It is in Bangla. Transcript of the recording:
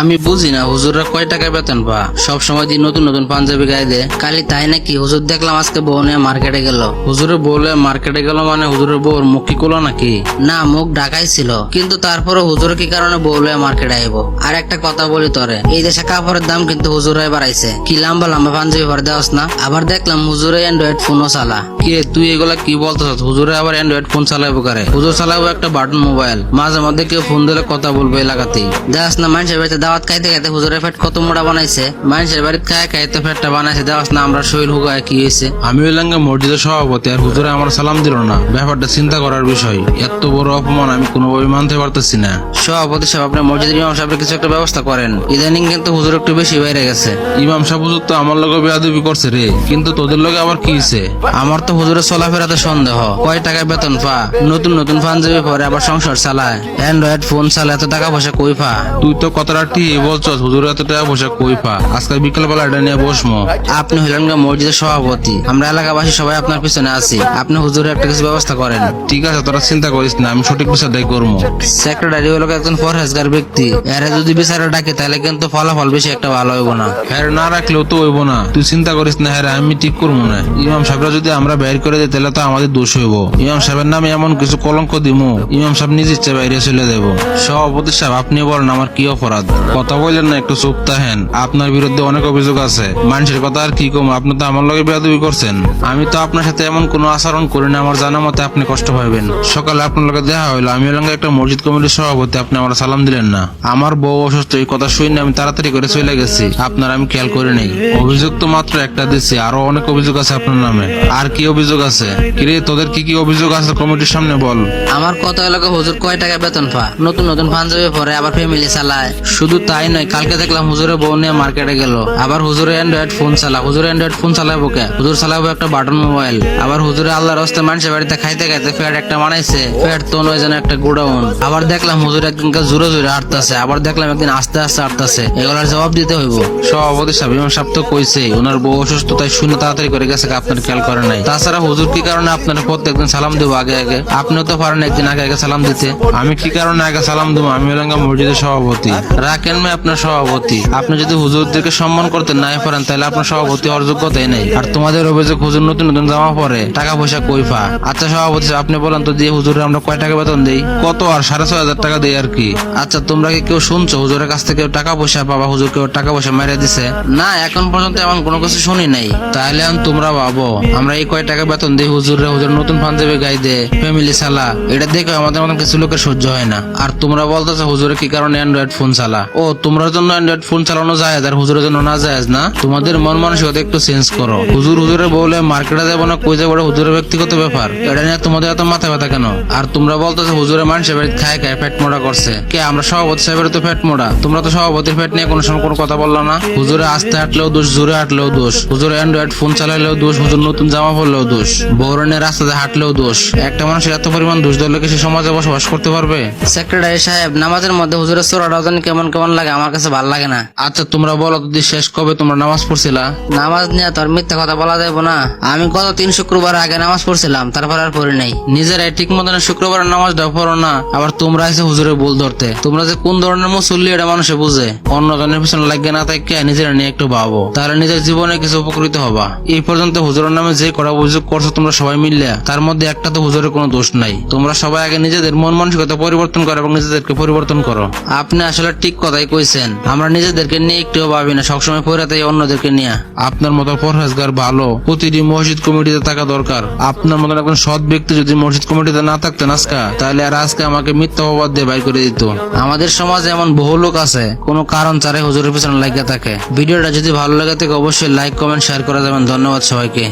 আমি বুঝি না হুজুররা কয় টাকা বেতন পা সব সময় দিন নতুন নতুন পাঞ্জাবি গায়ে দেয়। কালি তাই নাকি হুজুর দেখলাম আজকে বউ নিয়ে মার্কেটে গেল। হুজুরের বউ নিয়ে মার্কেটে গেল মানে হুজুরের বউর মুখ কি কোলো নাকি? না, মুখ ঢাকাই ছিল, কিন্তু তারপরে হুজুর কি কারণে বউ নিয়ে মার্কেটে আইব? আর একটা কথা বলি তোরে, এই দেশে কাপড়ের দাম কিন্তু হুজুরাই বাড়াইছে। কি লম্বা লম্বা পাঞ্জাবি ভরে দেওয়াস না? আবার দেখলাম হুজুরে অ্যান্ড্রয়েড ফোনও চালা। কি রে, তুই এগুলা কি বলতেছ? হুজুরে আবার অ্যান্ড্রয়েড ফোন চালাইবো কারে? হুজুর চালাবো একটা বাটন মোবাইল। মাঝে মধ্যে কেউ ফোন দিলে কথা বলবে এলাকাতেই। দেখাস না মানুষের বাড়িতে দাওয়াত খাইতে খাইতে হুজুরের পেট কত মোটা বানাইছে। মানুষের বাড়িতে খায় খাইতে পেটটা বানাইছে। দেখাস না আমরা শরীর হুগায় কি হয়েছে। আমি হইলাম মসজিদের সভাপতি আর হুজুরে আমার সালাম দিল না। ব্যাপারটা চিন্তা করার বিষয়। এত বড় অপমান আমি কোনোভাবে মানতে পারতেছি না। সভাপতি সাহেব, আপনি মসজিদের ইমাম সাহেবের কিছু একটা ব্যবস্থা করেন। ইদানিং কিন্তু হুজুর একটু বেশি বাইরে গেছে। ইমাম সাহেব হুজুর তো আমার লগে বেয়াদবি করছে রে, কিন্তু তোদের লগে আবার কি হয়েছে? আমার তো হুজুরের চলাফেরাতে সন্দেহ। কয় টাকা বেতন পা, নতুন নতুন পাঞ্জাবি পরে, আবার সংসার চালায়, অ্যান্ড্রয়েড ফোন চালায়, এত টাকা পয়সা কই পা? তুই তো কথাটা ঠিক বলছস, হুজুর এত টাকা পয়সা কই পা? আজকে বিকেল বেলা এটা নিয়ে বসমো। আপনি হইলেন মসজিদের সভাপতি, আমরা এলাকাবাসী সবাই আপনার পিছনে আছি। আপনি হুজুরের একটা কিছু ব্যবস্থা করেন। ঠিক আছে, তোরা চিন্তা করিস না, আমি সঠিক বিচারটাই করবো। সেক্রেটারি হলো একজন পরহেজগার ব্যক্তি। এরা যদি বিচারে ডাকে তাহলে কিন্তু ফলাফল বেশি একটা ভালো হইব না। হ্যাঁ, না রাখলেও তো হইব না। তুই চিন্তা করিস না, হ্যাঁ আমি ঠিক করবো না। ইমাম সাহেবরা যদি আমরা বাইর করে দিই তাহলে তো আমাদের দোষ হইব। ইমাম সাহেবের নামে এমন কিছু কলঙ্ক দিমু, ইমাম সাহেব নিজ ইচ্ছে বাইরে চলে দেবো। সভাপতি সাহেব, আপনি বলেন আমার কি অপরাধ? কথা বললেন না, একটু চুপ থাকেন। আপনার বিরুদ্ধে অনেক অভিযোগ আছে। মানুষের কথা আর কি কম, আপনি তো আমার লগে বেয়াদবি করছেন। আমি তো আপনার সাথে এমন কোনো আচরণ করি না। আমার জানা মতে আপনি কষ্ট পাইবেন। সকালে আপনার লগে দেখা হইলো, আমি হলাম একটা মসজিদ কমিটির সভাপতি, আপনি আমার সালাম দিলেন না। আমার বউ অসুস্থ, এই কথা শুনে আমি তাড়াতাড়ি করে চলে গেছি। আপনার আমি খেয়াল করি নাই। অভিযোগ তো মাত্র একটা দিচ্ছি, আরো অনেক অভিযোগ আছে আপনার নামে। আর কি অভিযোগ আছে? কিরে, তোদের কি কি অভিযোগ আছে কমিটির সামনে বল। আমার কত এলাকা হুজুর কয় টাকা বেতন পা, নতুন নতুন পাঞ্জাবি পরে, আবার ফ্যামিলি চালায়। শুধু তাই নয়, কালকে দেখলাম হুজুরের বউ নিয়ে মার্কেটে গেল। আবার হুজুরে অ্যান্ড্রয়েড ফোন চালা। হুজুরে অ্যান্ড্রয়েড ফোন চালাবো কে? হুজুর চালাবো একটা বাটন মোবাইল। আবার হুজুরে আল্লাহর রাস্তায় মানুষের বাড়িতে খাইতে খাইতে ফ্যাট একটা বানাইছে। ফ্যাট তো নয় যেন একটা গোডাউন। আবার দেখলাম হুজুর একদিনকে জোরে জোরে হাঁটতেছে, আবার দেখলাম একদিন আস্তে আস্তে হাঁটতেছে। এগুলার জবাব দিতে হইব। সভাপতি সাহেব, ইমাম সাহেব তো কইছে ওনার বউ অসুস্থ, তাই শুনে তাড়াতাড়ি করে গেছে, আপনার খেয়াল করে নাই। তাছাড়া হুজুর কি কারণে আপনার প্রত্যেকদিন সালাম দেবো আগে আগে? আপনিও তো পারেন একদিন আগে আগে সালাম দিতে। আমি কি কারণে আগে সালাম দেবো? আমি হলাম মসজিদের সভাপতি। রাখেন ভাই আপনার সভাপতি। আপনি যদি হুজুরদেরকে সম্মান করতে নাই পারেন তাহলে আপনার সভাপতি হওয়ার যোগ্যতাই নেই। আর তোমাদের অভিযোগ হুজুর নতুন নতুন জামা পরে, টাকা পয়সা কই পা? আচ্ছা সভাপতি সাহেব, আপনি বলেন তো, দিয়ে হুজুরে আমরা কয় টাকা বেতন দেই? কত? আর 6,500 টাকা দেই আর কি। আচ্ছা, তোমরা কি কেউ শুনছো হুজুরের কাছ থেকে টাকা পয়সা পাবা? হুজুর কেউ টাকা পয়সা মেরে দিছে? না, এখন পর্যন্ত এমন কোনো কিছু শুনি নাই। তাহলে এখন তোমরা ভাবো, আমরা এই কয় টাকা বেতন দিই হুজুরে, হুজুর নতুন পাঞ্জাবি গাই দে, ফ্যামিলি চালা, এটা দেখে আমাদের মতন কিছু লোকের সহ্য হয় না। আর তোমরা বলতেছো হুজুরে কি কারণে অ্যান্ড্রয়েড ফোন চালা? ও, তোমরা জন্য অ্যান্ড্রয়েড ফোন চালানো যায় আর হুজুরের জন্য না যায় না? তোমাদের মন মানসিকতা একটু চেঞ্জ করো। হুজুরে বলে মার্কেটে যাবো না, কই যাবো, হুজুরের ব্যক্তিগত ব্যাপার। এটা নিয়ে তোমাদের এত মাথা ব্যথা কেন? আর তোমরা বলতেছো হুজুরে মানুষের বাড়িতে খায় খায় পেট মোড়া করছে। কে? আমরা সভাপতি সাহেবের তো পেট মোড়া। তোমরা তো সভাপতির পেট নিয়ে কোনো সময় কোনো কথা বললো না। হুজুরে আস্তে হাঁটলেও দোষ, জোরে হাঁটলেও দোষ। হুজুরে অ্যান্ড্রয়েড ফোন চালাইলেও দোষ, হুজুর নতুন জামা পরলেও দোষ, বৌরনের রাস্তাতে হাঁটলেও দোষ। একটা মানুষের এত পরিমাণ দোষ ধরলে কি সে সমাজে বসবাস করতে পারবে? সেক্রেটারি সাহেব, নামাজের মধ্যে হুজুরের চোরাটাও জানি কেমন কেমন লাগে, আমার কাছে ভালো লাগে না। আচ্ছা তোমরা বলো তো, শেষ কবে তোমরা নামাজ পড়ছিলা? নামাজ নিয়ে তোর মিথ্যা কথা বলা যাবো না। আমি গত 3 শুক্রবার আগে নামাজ পড়ছিলাম, তারপর আর পড়ি নাই। নিজেরাই ঠিক মতন শুক্রবারের নামাজটা পড়ো না, আবার তোমরা এসে হুজুরের ভুল ধরতে। তোমরা যে কোন ধরনের মুসল্লি এটা মানুষে বুঝে। অন্যজনের পিছনে লাগিয়ে না থাকে নিজেরা নিয়ে একটু ভাবো, তাহলে নিজের জীবনে কিছু উপকৃত হবা। এই পর্যন্ত হুজুরের নামে যে কড়া অভিযোগ করছো তোমরা সবাই মিললে, তার মধ্যে একটা তো হুজুরের কোনো দোষ নাই। তোমরা সবাই আগে নিজেদের মন মানসিকতা পরিবর্তন করো এবং নিজেদেরকে পরিবর্তন করো। আপনি আসলে ঠিক কথাই কইছেন। আমরা নিজেদেরকে নিয়ে একটুও ভাবি না, সবসময় পড়াতেই অন্যদেরকে নিয়ে। আপনার মতো পরহেজগার ভালো প্রতিটি মসজিদ কমিটিতে থাকা দরকার। আপনার মতো একজন সৎ ব্যক্তি যদি মসজিদ কমিটিতে না থাকতেন আজকে, তাহলে আর আজকে আমাকে মিথ্যা অপবাদ দিয়ে বাইর করে দিত। আমাদের সমাজে এমন বহু লোক আছে কোনো কারণ ছাড়াই হুজুরের পিছনে লাগিয়ে থাকে। ভিডিওটা যদি ভালো লাগে থাকে অবশ্যই লাইক, কমেন্ট, শেয়ার করে যাবেন। ধন্যবাদ সবাইকে।